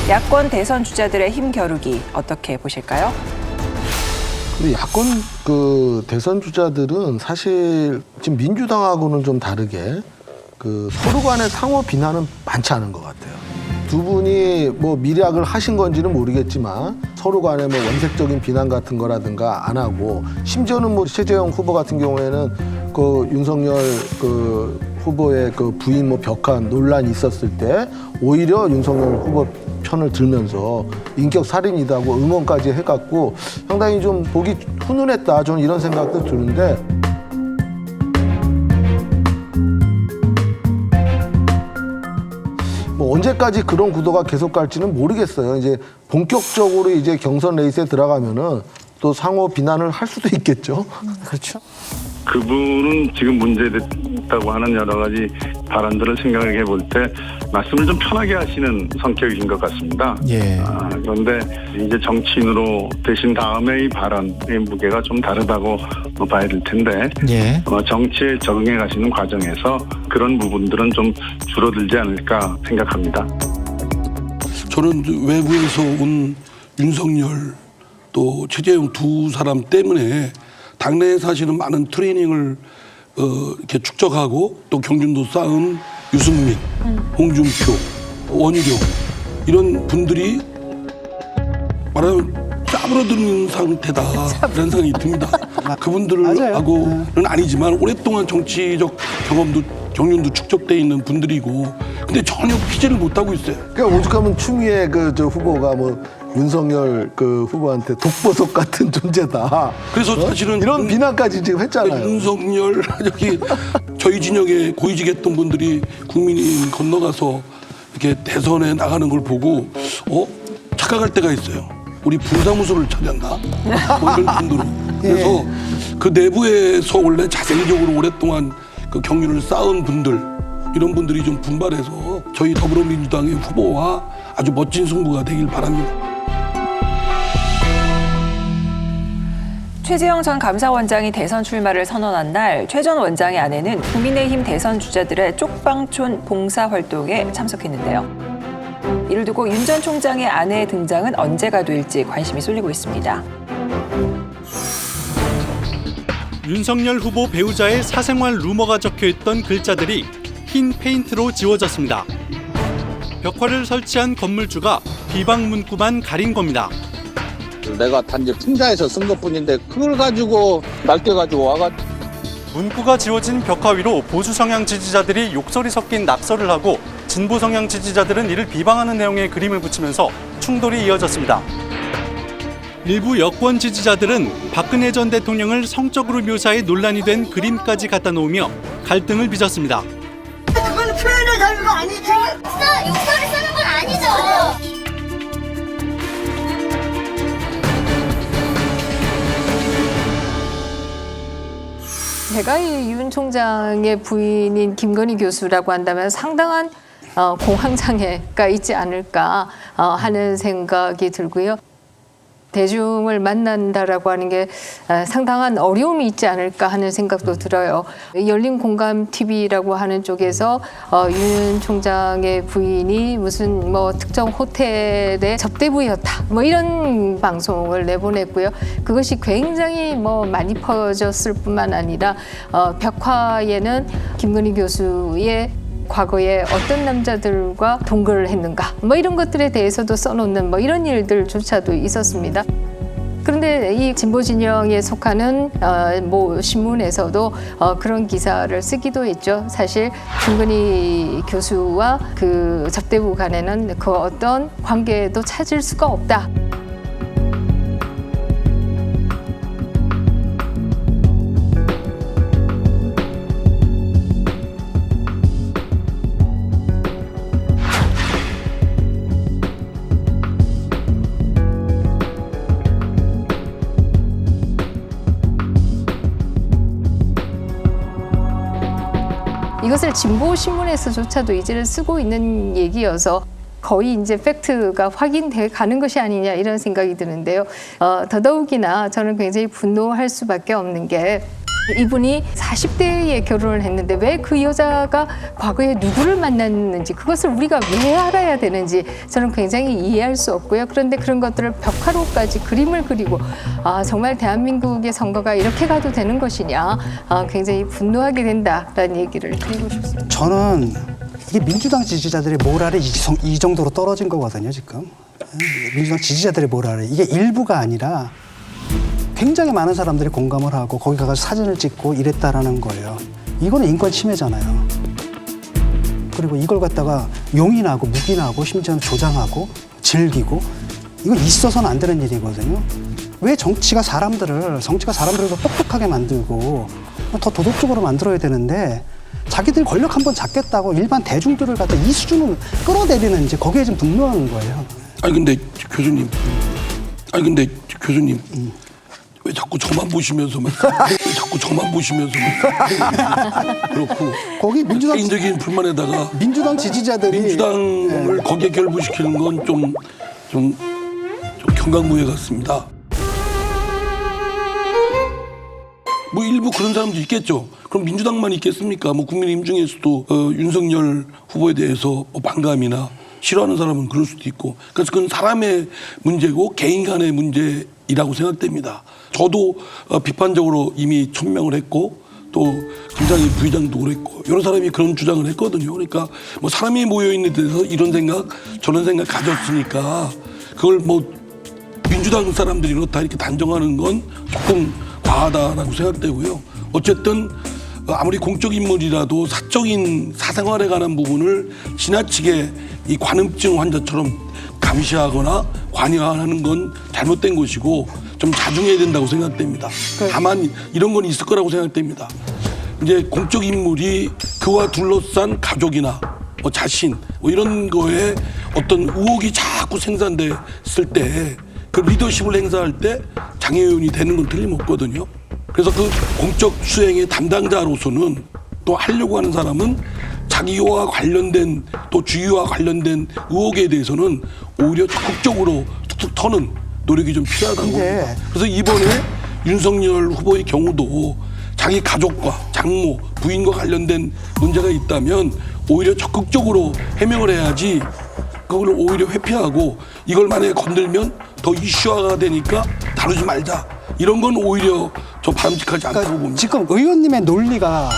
야권 대선 주자들의 힘겨루기 어떻게 보실까요? 근데 야권 그 대선 주자들은 사실 지금 민주당하고는 좀 다르게 그 서로 간의 상호 비난은 많지 않은 것 같아요. 두 분이 뭐 밀약을 하신 건지는 모르겠지만 서로 간에 뭐 원색적인 비난 같은 거라든가 안 하고, 심지어는 뭐 최재형 후보 같은 경우에는 그 윤석열 그 후보의 그 부인 뭐 벽화 논란이 있었을 때 오히려 윤석열 후보 편을 들면서 인격 살인이다고 응원까지 해갖고 상당히 좀 보기 훈훈했다, 저는 이런 생각도 드는데, 뭐 언제까지 그런 구도가 계속 갈지는 모르겠어요. 이제 본격적으로 이제 경선 레이스에 들어가면은 또 상호 비난을 할 수도 있겠죠. 그렇죠. 그분은 지금 문제됐다고 하는 여러 가지 발언들을 생각해 볼 때 말씀을 좀 편하게 하시는 성격인 것 같습니다. 예. 그런데 이제 정치인으로 되신 다음에 이 발언의 무게가 좀 다르다고 봐야 될 텐데, 예. 정치에 적응해 가시는 과정에서 그런 부분들은 좀 줄어들지 않을까 생각합니다. 저는 외부에서 온 윤석열 또 최재형 두 사람 때문에 당내에 사실은 많은 트레이닝을 이렇게 축적하고 또 경륜도 쌓은 유승민, 홍준표, 원희룡 이런 분들이 말하면 짜부러드는 상태다 이런 생각이 듭니다. 그분들하고는 아니지만 오랫동안 정치적 경험도 경륜도 축적돼 있는 분들이고, 근데 전혀 피지를 못하고 있어요. 그러니까 오죽하면 추미애 그 저 후보가 뭐 윤석열 그 후보한테 독보석 같은 존재다. 그래서 사실은 이런 비난까지 지금 했잖아요. 윤석열 여기 저희 진영에 고위직했던 분들이 국민의힘 건너가서 이렇게 대선에 나가는 걸 보고 착각할 때가 있어요. 우리 분사무소를 차지한다. 뭐 이런 정도로. 그래서 그 내부에서 원래 자생적으로 오랫동안 그 경륜을 쌓은 분들, 이런 분들이 좀 분발해서 저희 더불어민주당의 후보와 아주 멋진 승부가 되길 바랍니다. 최재형 전 감사원장이 대선 출마를 선언한 날, 최 전 원장의 아내는 국민의힘 대선 주자들의 쪽방촌 봉사활동에 참석했는데요. 이를 두고 윤 전 총장의 아내의 등장은 언제가 될지 관심이 쏠리고 있습니다. 윤석열 후보 배우자의 사생활 루머가 적혀있던 글자들이 흰 페인트로 지워졌습니다. 벽화를 설치한 건물주가 비방 문구만 가린 겁니다. 내가 단지 풍자에서 쓴 것뿐인데 그걸 가지고 낡게가지고 와가지고. 문구가 지워진 벽화 위로 보수 성향 지지자들이 욕설이 섞인 낙서를 하고, 진보 성향 지지자들은 이를 비방하는 내용의 그림을 붙이면서 충돌이 이어졌습니다. 일부 여권 지지자들은 박근혜 전 대통령을 성적으로 묘사해 논란이 된 그림까지 갖다 놓으며 갈등을 빚었습니다. 그건 표현의 자유가 아니지. 욕설을 쓰는 건 아니죠. 제가 이 윤 총장의 부인인 김건희 교수라고 한다면 상당한 공황장애가 있지 않을까 하는 생각이 들고요. 대중을 만난다라고 하는 게 상당한 어려움이 있지 않을까 하는 생각도 들어요. 열린공감TV라고 하는 쪽에서 윤 총장의 부인이 무슨 뭐 특정 호텔의 접대부였다, 뭐 이런 방송을 내보냈고요. 그것이 굉장히 뭐 많이 퍼졌을 뿐만 아니라 벽화에는 김건희 교수의 과거에 어떤 남자들과 동거를 했는가, 뭐 이런 것들에 대해서도 써놓는 뭐 이런 일들조차도 있었습니다. 그런데 이 진보 진영에 속하는 뭐 신문에서도 그런 기사를 쓰기도 했죠. 사실 김건희 교수와 그 접대부 간에는 그 어떤 관계도 찾을 수가 없다. 이것을 진보 신문에서조차도 이제는 쓰고 있는 얘기여서 거의 이제 팩트가 확인돼 가는 것이 아니냐 이런 생각이 드는데요. 더더욱이나 저는 굉장히 분노할 수밖에 없는 게 이분이 40대에 결혼을 했는데 왜 그 여자가 과거에 누구를 만났는지 그것을 우리가 왜 알아야 되는지 저는 굉장히 이해할 수 없고요. 그런데 그런 것들을 벽화로까지 그림을 그리고 정말 대한민국의 선거가 이렇게 가도 되는 것이냐 굉장히 분노하게 된다라는 얘기를 드리고 싶습니다. 저는 이게 민주당 지지자들의 모랄이 이 정도로 떨어진 거거든요, 지금. 민주당 지지자들의 모랄이 이게 일부가 아니라 굉장히 많은 사람들이 공감을 하고 거기 가서 사진을 찍고 이랬다라는 거예요. 이거는 인권 침해잖아요. 그리고 이걸 갖다가 용인하고 묵인하고 심지어는 조장하고 즐기고 이건 있어서는 안 되는 일이거든요. 왜 정치가 사람들을 더 똑똑하게 만들고 더 도덕적으로 만들어야 되는데 자기들 권력 한번 잡겠다고 일반 대중들을 갖다 이 수준을 끌어내리는 이제 거기에 좀 분노하는 거예요. 아니 근데 교수님 왜 자꾸 저만 보시면서 그렇고 거기 민주당 개인적인 불만에다가 민주당 지지자들이 민주당을 거기에 결부시키는 건 좀 경강부회 같습니다. 뭐 일부 그런 사람도 있겠죠. 그럼 민주당만 있겠습니까? 뭐 국민의힘 중에서도 윤석열 후보에 대해서 뭐 반감이나 싫어하는 사람은 그럴 수도 있고. 그래서 그건 사람의 문제고 개인 간의 문제이라고 생각됩니다. 저도 비판적으로 이미 천명을 했고 또 김상희 부의장도 그랬고 여러 사람이 그런 주장을 했거든요. 그러니까 뭐 사람이 모여 있는 데서 이런 생각 저런 생각 가졌으니까 그걸 뭐 민주당 사람들이 그렇다 이렇게 단정하는 건 조금 과하다라고 생각되고요. 어쨌든 아무리 공적 인물이라도 사적인 사생활에 관한 부분을 지나치게 이 관음증 환자처럼 감시하거나 관여하는 건 잘못된 것이고 좀 자중해야 된다고 생각됩니다. 다만 이런 건 있을 거라고 생각됩니다. 이제 공적 인물이 그와 둘러싼 가족이나 뭐 자신 뭐 이런 거에 어떤 의혹이 자꾸 생산됐을 때 그 리더십을 행사할 때 장애인이 되는 건 틀림없거든요. 그래서 그 공적 수행의 담당자로서는 또 하려고 하는 사람은 자기와 관련된 또 주의와 관련된 의혹에 대해서는 오히려 적극적으로 툭툭 터는 노력이 좀 필요하다고 봅니다. 그래서 이번에 윤석열 후보의 경우도 자기 가족과 장모, 부인과 관련된 문제가 있다면 오히려 적극적으로 해명을 해야지 그걸 오히려 회피하고 이걸 만약에 건들면 더 이슈화가 되니까 다루지 말자. 이런 건 오히려 저 바람직하지 않다고 봅니다. 지금 의원님의 논리가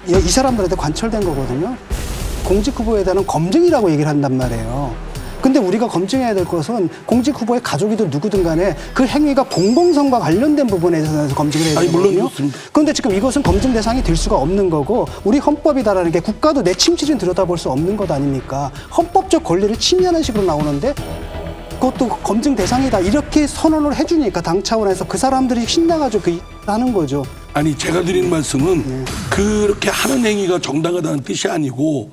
이 사람들한테 관철된 거거든요. 공직 후보에 대한 검증이라고 얘기를 한단 말이에요. 근데 우리가 검증해야 될 것은 공직 후보의 가족이든 누구든 간에 그 행위가 공공성과 관련된 부분에 대해서 검증을 해야 되거든요. 물론 그렇습니다. 그런데 지금 이것은 검증 대상이 될 수가 없는 거고 우리 헌법이다라는 게 국가도 내 침실은 들여다볼 수 없는 것 아닙니까? 헌법적 권리를 침해하는 식으로 나오는데 그것도 검증 대상이다 이렇게 선언을 해주니까 당 차원에서 그 사람들이 신나가지고 하는 거죠. 아니 제가 드리는 말씀은 그렇게 하는 행위가 정당하다는 뜻이 아니고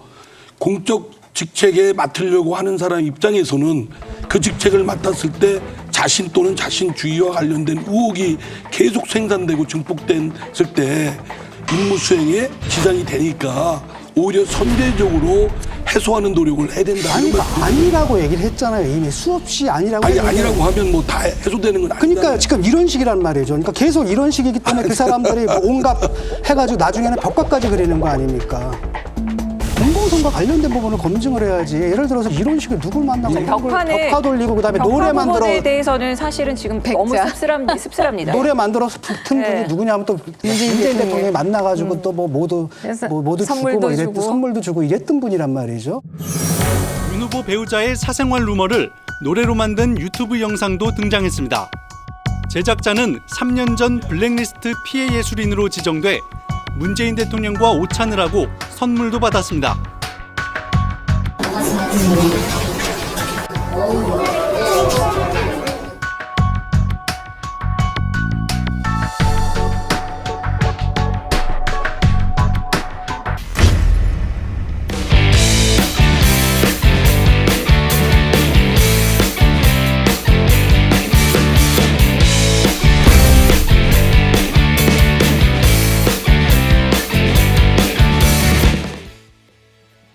공적 직책에 맡으려고 하는 사람 입장에서는 그 직책을 맡았을 때 자신 또는 자신 주의와 관련된 의혹이 계속 생산되고 증폭됐을 때 임무 수행에 지장이 되니까 오히려 선제적으로 해소하는 노력을 해야 된다. 아니라고 얘기를 했잖아요. 이미 수없이 아니라고. 아니라고 하면 뭐 다 해소되는 건 아니잖아요. 그러니까 지금 이런 식이란 말이죠. 그러니까 계속 이런 식이기 때문에 그 사람들이 뭐 온갖 해가지고 나중에는 벽화까지 그리는 거 아닙니까? 공공성과 관련된 부분을 검증을 해야지. 예를 들어서 이런 식으로 누굴 만나고 벽화 돌리고 그다음에 노래 만들어. 부분에 대해서는 사실은 지금 너무 씁쓸합니다. 노래 만들어서 붙은 분이 누구냐면 또 문재인 대통령이 만나가지고 또 뭐 모두 선물도 주고 선물도 주고 이랬던 분이란 말이죠. 윤 후보 배우자의 사생활 루머를 노래로 만든 유튜브 영상도 등장했습니다. 제작자는 3년 전 블랙리스트 피해 예술인으로 지정돼 문재인 대통령과 오찬을 하고 선물도 받았습니다.